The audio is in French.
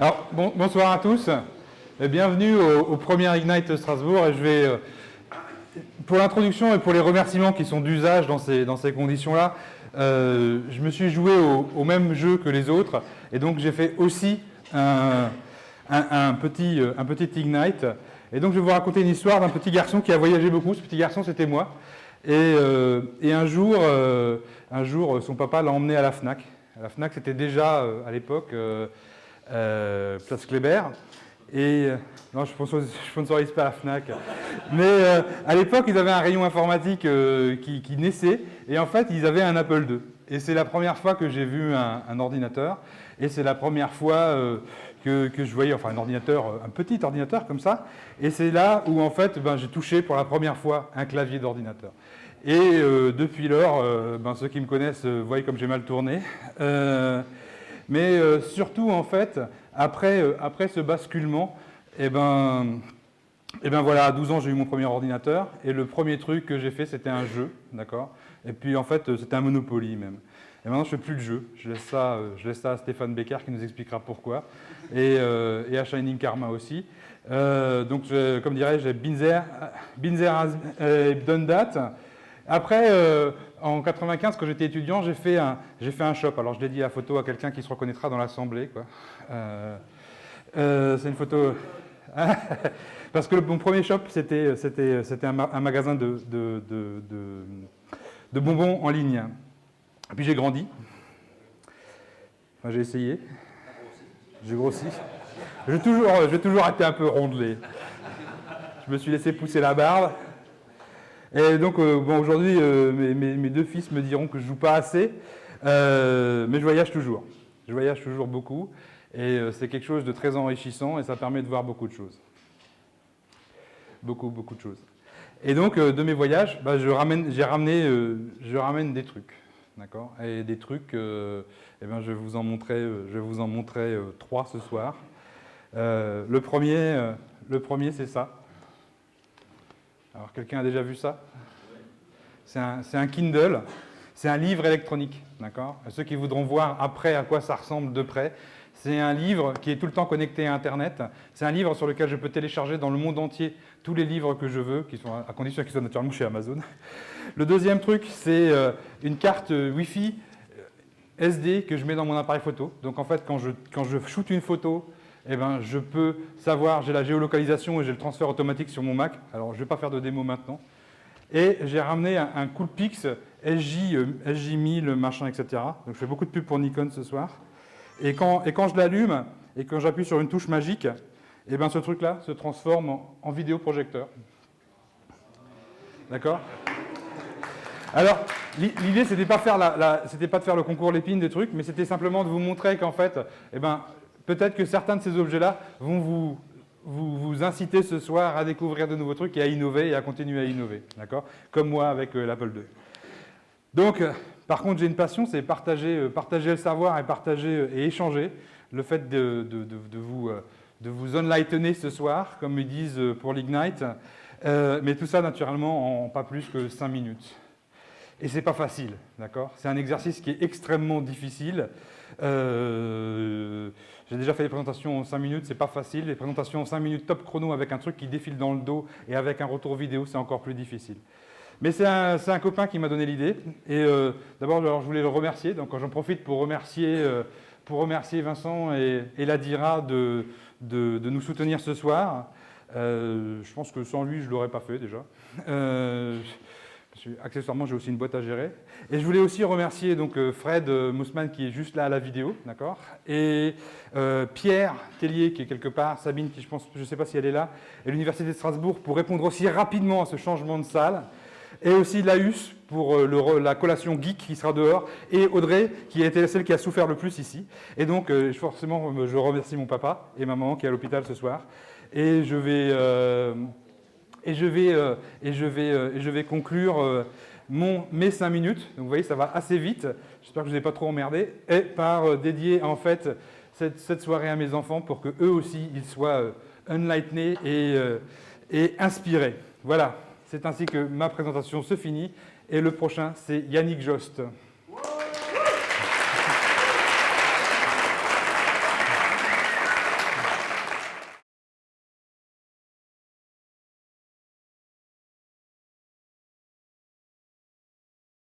Alors, bonsoir à tous. Bienvenue au premier Ignite Strasbourg. Et je vais, pour l'introduction et pour les remerciements qui sont d'usage dans ces conditions-là, je me suis joué au même jeu que les autres. Et donc, j'ai fait aussi un petit Ignite. Et donc, je vais vous raconter une histoire d'un petit garçon qui a voyagé beaucoup. Ce petit garçon, c'était moi. Et un jour, son papa l'a emmené à la FNAC. La FNAC, c'était déjà, à l'époque, Place Kléber. Et non, je ne sponsorise pas la FNAC. Mais à l'époque, ils avaient un rayon informatique qui naissait. Et en fait, ils avaient un Apple II. Et c'est la première fois que j'ai vu un ordinateur. Et c'est la première fois que je voyais, enfin un petit ordinateur comme ça. Et c'est là où, en fait, j'ai touché pour la première fois un clavier d'ordinateur. Et depuis lors, ceux qui me connaissent voient comme j'ai mal tourné. Mais surtout, en fait, après ce basculement, voilà, à 12 ans, j'ai eu mon premier ordinateur. Et le premier truc que j'ai fait, c'était un jeu, d'accord. Et puis, en fait, c'était un Monopoly même. Et maintenant, je ne fais plus de jeu. Je laisse ça à Stéphane Becker qui nous expliquera pourquoi. Et à Shining Karma aussi. Donc, comme dirais-je, Binzer has done that. Après, en 95, quand j'étais étudiant, j'ai fait un shop. Alors, je l'ai dit la photo à quelqu'un qui se reconnaîtra dans l'assemblée, quoi. C'est une photo... Parce que mon premier shop, c'était un magasin de bonbons en ligne. Et puis j'ai grandi. Enfin, j'ai essayé. J'ai grossi. J'ai toujours été un peu rondelé. Je me suis laissé pousser la barbe. Et donc, aujourd'hui, mes deux fils me diront que je ne joue pas assez, mais je voyage toujours. Je voyage toujours beaucoup, et c'est quelque chose de très enrichissant, et ça permet de voir beaucoup de choses. Beaucoup de choses. Et donc, de mes voyages, je ramène des trucs, d'accord. Et des trucs, je vais vous en montrer 3 ce soir. Le premier, c'est ça. Alors, quelqu'un a déjà vu ça? C'est un Kindle, c'est un livre électronique, d'accord? Ceux qui voudront voir après à quoi ça ressemble de près, c'est un livre qui est tout le temps connecté à Internet. C'est un livre sur lequel je peux télécharger dans le monde entier tous les livres que je veux, à condition qu'ils soient naturellement chez Amazon. Le deuxième truc, c'est une carte Wi-Fi SD que je mets dans mon appareil photo. Donc en fait, quand je shoot une photo, je peux savoir, j'ai la géolocalisation et j'ai le transfert automatique sur mon Mac. Alors, je ne vais pas faire de démo maintenant. Et j'ai ramené un Coolpix SJ1000, machin, etc. Donc, je fais beaucoup de pub pour Nikon ce soir. Et quand je l'allume et quand j'appuie sur une touche magique, ce truc-là se transforme en vidéoprojecteur. D'accord? Alors, l'idée, c'était pas de faire le concours Lépine des trucs, mais c'était simplement de vous montrer qu'en fait, peut-être que certains de ces objets-là vont vous inciter ce soir à découvrir de nouveaux trucs et à innover et à continuer à innover, d'accord? Comme moi avec l'Apple II. Donc, par contre, j'ai une passion, c'est partager le savoir et partager et échanger. Le fait de vous enlightener ce soir, comme ils disent pour l'Ignite, mais tout ça, naturellement, en pas plus que 5 minutes. Et c'est pas facile, d'accord? C'est un exercice qui est extrêmement difficile. J'ai déjà fait des présentations en 5 minutes, c'est pas facile. Les présentations en 5 minutes top chrono avec un truc qui défile dans le dos et avec un retour vidéo, c'est encore plus difficile. Mais c'est un copain qui m'a donné l'idée. Et d'abord, je voulais le remercier. Donc j'en profite pour remercier Vincent et Ladira de nous soutenir ce soir. Je pense que sans lui, je ne l'aurais pas fait déjà. Accessoirement, j'ai aussi une boîte à gérer. Et je voulais aussi remercier donc, Fred Moussman qui est juste là à la vidéo, d'accord, et Pierre Tellier qui est quelque part, Sabine qui je ne sais pas si elle est là, et l'Université de Strasbourg pour répondre aussi rapidement à ce changement de salle, et aussi Laus pour la collation geek qui sera dehors, et Audrey qui a été celle qui a souffert le plus ici. Et donc, forcément, je remercie mon papa et ma maman qui est à l'hôpital ce soir. Et je vais conclure mes 5 minutes. Donc vous voyez, ça va assez vite. J'espère que je ne vous ai pas trop emmerdé. Et par dédier en fait cette soirée à mes enfants pour qu'eux aussi ils soient enlightenés et inspirés. Voilà, c'est ainsi que ma présentation se finit. Et le prochain, c'est Yannick Jost.